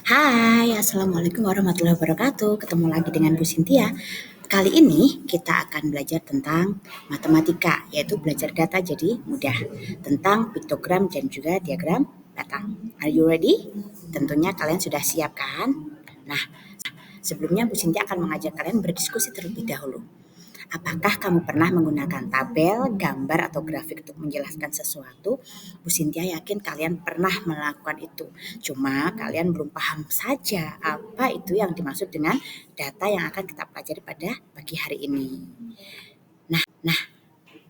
Hai, Assalamualaikum warahmatullahi wabarakatuh. Ketemu lagi dengan Bu Sintia. Kali ini kita akan belajar tentang matematika, yaitu belajar data jadi mudah. Tentang piktogram dan juga diagram batang. Are you ready? Tentunya kalian sudah siap kan? Nah, sebelumnya Bu Sintia akan mengajak kalian berdiskusi terlebih dahulu. Apakah kamu pernah menggunakan tabel, gambar, atau grafik untuk menjelaskan sesuatu? Bu Sintia yakin kalian pernah melakukan itu. Cuma kalian belum paham saja apa itu yang dimaksud dengan data yang akan kita pelajari pada pagi hari ini. Nah,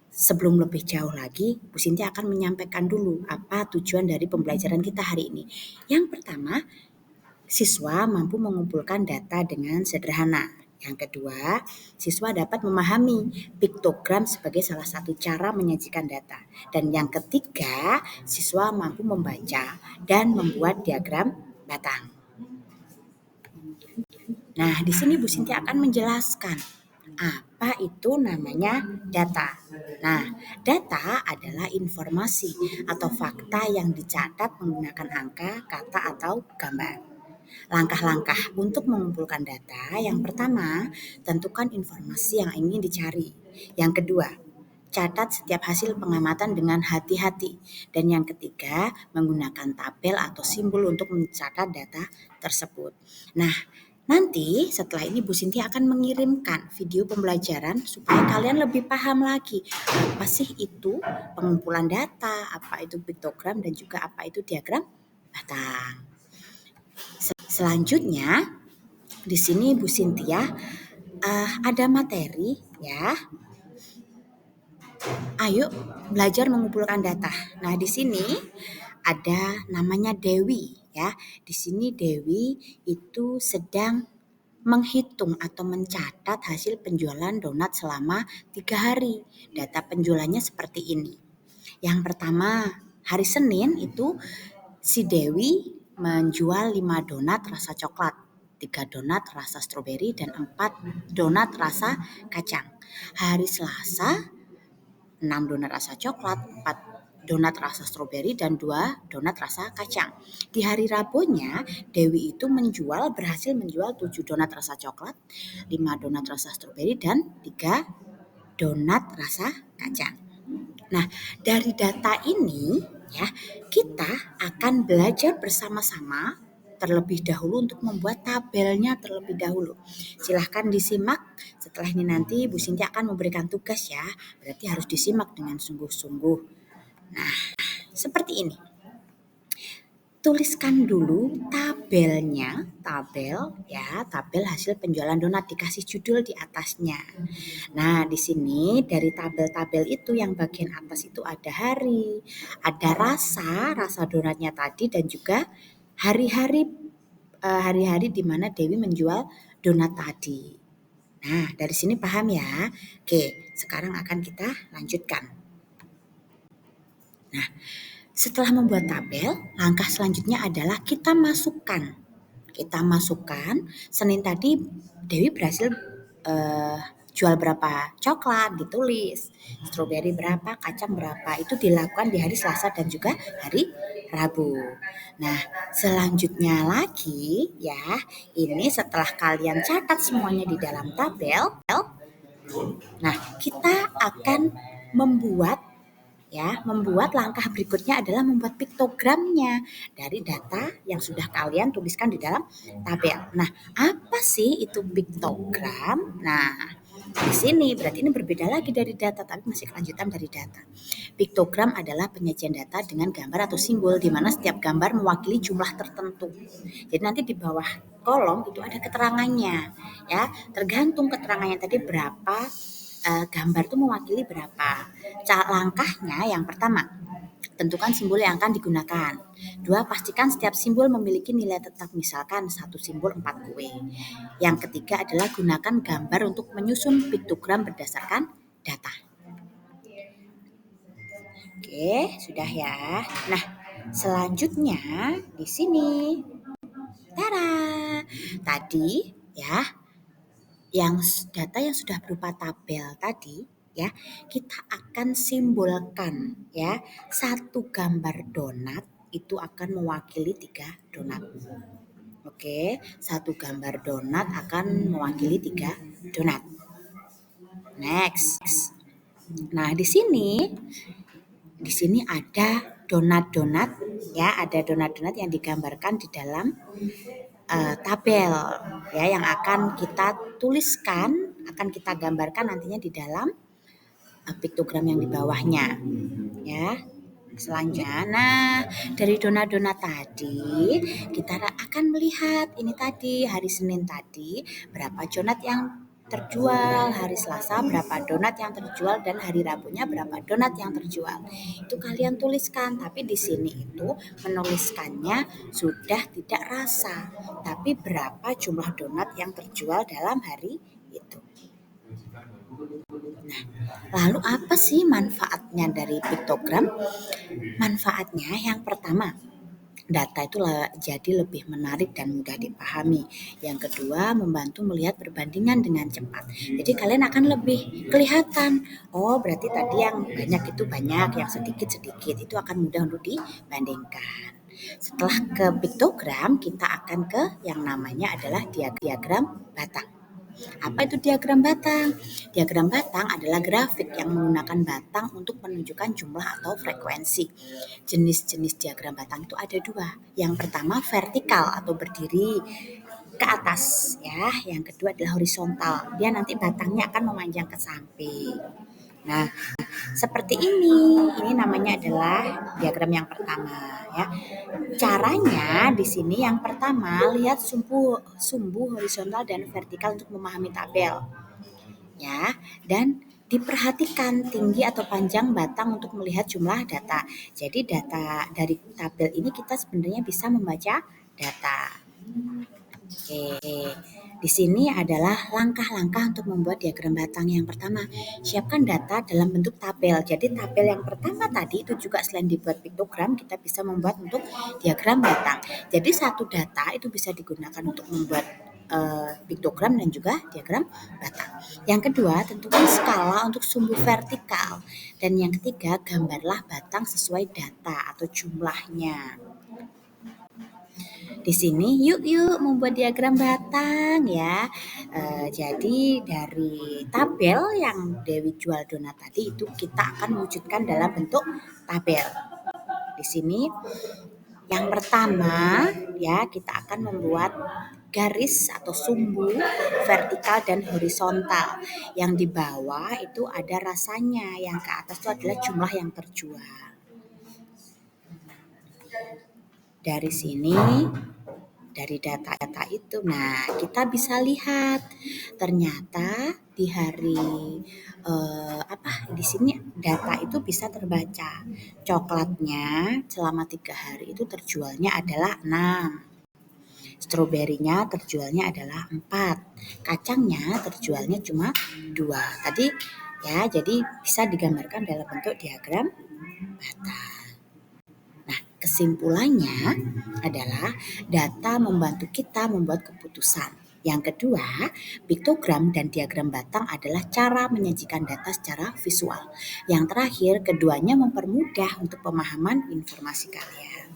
sebelum lebih jauh lagi, Bu Sintia akan menyampaikan dulu apa tujuan dari pembelajaran kita hari ini. Yang pertama, siswa mampu mengumpulkan data dengan sederhana. Yang kedua, siswa dapat memahami piktogram sebagai salah satu cara menyajikan data. Dan yang ketiga, siswa mampu membaca dan membuat diagram batang. Nah, di sini Bu Sinti akan menjelaskan apa itu namanya data. Nah, data adalah informasi atau fakta yang dicatat menggunakan angka, kata, atau gambar. Langkah-langkah untuk mengumpulkan data, yang pertama, tentukan informasi yang ingin dicari. Yang kedua, catat setiap hasil pengamatan dengan hati-hati. Dan yang ketiga, menggunakan tabel atau simbol untuk mencatat data tersebut. Nah, nanti setelah ini Bu Sinti akan mengirimkan video pembelajaran supaya kalian lebih paham lagi apa sih itu pengumpulan data, apa itu piktogram, dan juga apa itu diagram batang. Selanjutnya, di sini Bu Sintia ada materi ya. Ayo belajar mengumpulkan data. Nah, di sini ada namanya Dewi ya. Di sini Dewi itu sedang menghitung atau mencatat hasil penjualan donat selama 3 hari. Data penjualannya seperti ini. Yang pertama, hari Senin itu si Dewi menjual 5 donat rasa coklat, 3 donat rasa stroberi, dan 4 donat rasa kacang. Hari Selasa, 6 donat rasa coklat, 4 donat rasa stroberi, dan 2 donat rasa kacang. Di hari Rabunya, Dewi itu berhasil menjual 7 donat rasa coklat, 5 donat rasa stroberi, dan 3 donat rasa kacang. Nah, dari data ini ya, kita akan belajar bersama-sama terlebih dahulu untuk membuat tabelnya terlebih dahulu. Silahkan disimak. Setelah ini nanti Bu Sinti akan memberikan tugas ya. Berarti harus disimak dengan sungguh-sungguh. Nah, seperti ini. Tuliskan dulu tabel hasil penjualan donat, dikasih judul di atasnya. Nah, di sini dari tabel-tabel itu yang bagian atas itu ada hari, ada rasa donatnya tadi, dan juga hari-hari hari-hari di mana Dewi menjual donat tadi. Nah, dari sini paham ya? Oke, sekarang akan kita lanjutkan. Nah, setelah membuat tabel, langkah selanjutnya adalah kita masukkan. Senin tadi Dewi berhasil eh, jual berapa coklat, ditulis. Stroberi berapa, kacang berapa. Itu dilakukan di hari Selasa dan juga hari Rabu. Nah, selanjutnya lagi ya, ini setelah kalian catat semuanya di dalam tabel, nah kita akan membuat langkah berikutnya adalah membuat piktogramnya dari data yang sudah kalian tuliskan di dalam tabel. Nah, apa sih itu piktogram? Nah, di sini berarti ini berbeda lagi dari data, tapi masih kelanjutan dari data. Piktogram adalah penyajian data dengan gambar atau simbol di mana setiap gambar mewakili jumlah tertentu. Jadi nanti di bawah kolom itu ada keterangannya, ya. Tergantung keterangannya tadi berapa gambar itu mewakili berapa. Langkahnya yang pertama, tentukan simbol yang akan digunakan. 2, pastikan setiap simbol memiliki nilai tetap, misalkan satu simbol 4 kue. Yang ketiga adalah gunakan gambar untuk menyusun piktogram berdasarkan data. Oke, sudah ya. Nah, selanjutnya di sini. Tada! Tadi ya, yang data yang sudah berupa tabel tadi ya, kita akan simbolkan ya. Satu gambar donat itu akan mewakili 3 donat. Oke, satu gambar donat akan mewakili 3 donat. Next. Nah, di sini ada donat-donat ya, ada donat-donat yang digambarkan di dalam tabel ya yang akan kita tuliskan, akan kita gambarkan nantinya di dalam piktogram yang di bawahnya ya. Selanjutnya, nah dari donat-donat tadi kita akan melihat ini tadi hari Senin tadi berapa donat yang terjual, hari Selasa berapa donat yang terjual, dan hari Rabunya berapa donat yang terjual. Itu kalian tuliskan, tapi di sini itu menuliskannya sudah tidak rasa, tapi berapa jumlah donat yang terjual dalam hari itu. Lalu apa sih manfaatnya dari piktogram? Manfaatnya yang pertama, data itu jadi lebih menarik dan mudah dipahami. Yang kedua, membantu melihat perbandingan dengan cepat. Jadi kalian akan lebih kelihatan, oh berarti tadi yang banyak itu banyak, yang sedikit sedikit, itu akan mudah untuk dibandingkan. Setelah ke piktogram, kita akan ke yang namanya adalah diagram batang. Apa itu diagram batang? Diagram batang adalah grafik yang menggunakan batang untuk menunjukkan jumlah atau frekuensi. Jenis-jenis diagram batang itu ada 2. Yang pertama vertikal atau berdiri ke atas ya. Yang kedua adalah horizontal. Dia nanti batangnya akan memanjang ke samping. Nah, seperti ini. Ini namanya adalah diagram yang pertama ya. Caranya di sini yang pertama lihat sumbu horizontal dan vertikal untuk memahami tabel. Ya, dan diperhatikan tinggi atau panjang batang untuk melihat jumlah data. Jadi data dari tabel ini kita sebenarnya bisa membaca data. Oke, di sini adalah langkah-langkah untuk membuat diagram batang. Yang pertama, siapkan data dalam bentuk tabel. Jadi tabel yang pertama tadi itu juga selain dibuat piktogram, kita bisa membuat untuk diagram batang. Jadi satu data itu bisa digunakan untuk membuat piktogram dan juga diagram batang. Yang kedua, tentukan skala untuk sumbu vertikal. Dan yang ketiga, gambarlah batang sesuai data atau jumlahnya. Di sini yuk membuat diagram batang ya. Jadi dari tabel yang Dewi jual donat tadi itu kita akan wujudkan dalam bentuk tabel. Di sini yang pertama ya kita akan membuat garis atau sumbu vertikal dan horizontal. Yang di bawah itu ada rasanya, yang ke atas itu adalah jumlah yang terjual. Dari sini dari data-data itu. Nah, kita bisa lihat ternyata di hari di sini data itu bisa terbaca. Coklatnya selama 3 hari itu terjualnya adalah 6. Stroberinya terjualnya adalah 4. Kacangnya terjualnya cuma 2. Tadi ya, jadi bisa digambarkan dalam bentuk diagram batang. Kesimpulannya adalah data membantu kita membuat keputusan. Yang kedua, piktogram dan diagram batang adalah cara menyajikan data secara visual. Yang terakhir, keduanya mempermudah untuk pemahaman informasi kalian.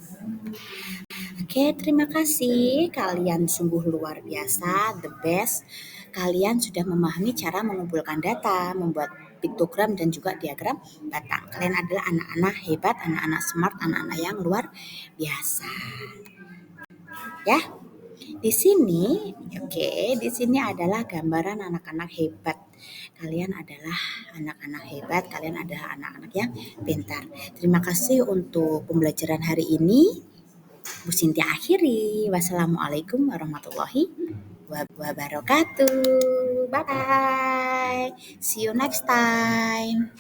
Oke, terima kasih. Kalian sungguh luar biasa, the best. Kalian sudah memahami cara mengumpulkan data, membuat piktogram dan juga diagram batang. Kalian adalah anak-anak hebat, anak-anak smart, anak-anak yang luar biasa. Ya, di sini, di sini adalah gambaran anak-anak hebat. Kalian adalah anak-anak hebat, kalian adalah anak-anak yang pintar. Terima kasih untuk pembelajaran hari ini. Bu Sintia akhiri. Wassalamualaikum warahmatullahi wabarakatuh. Bye bye. See you next time.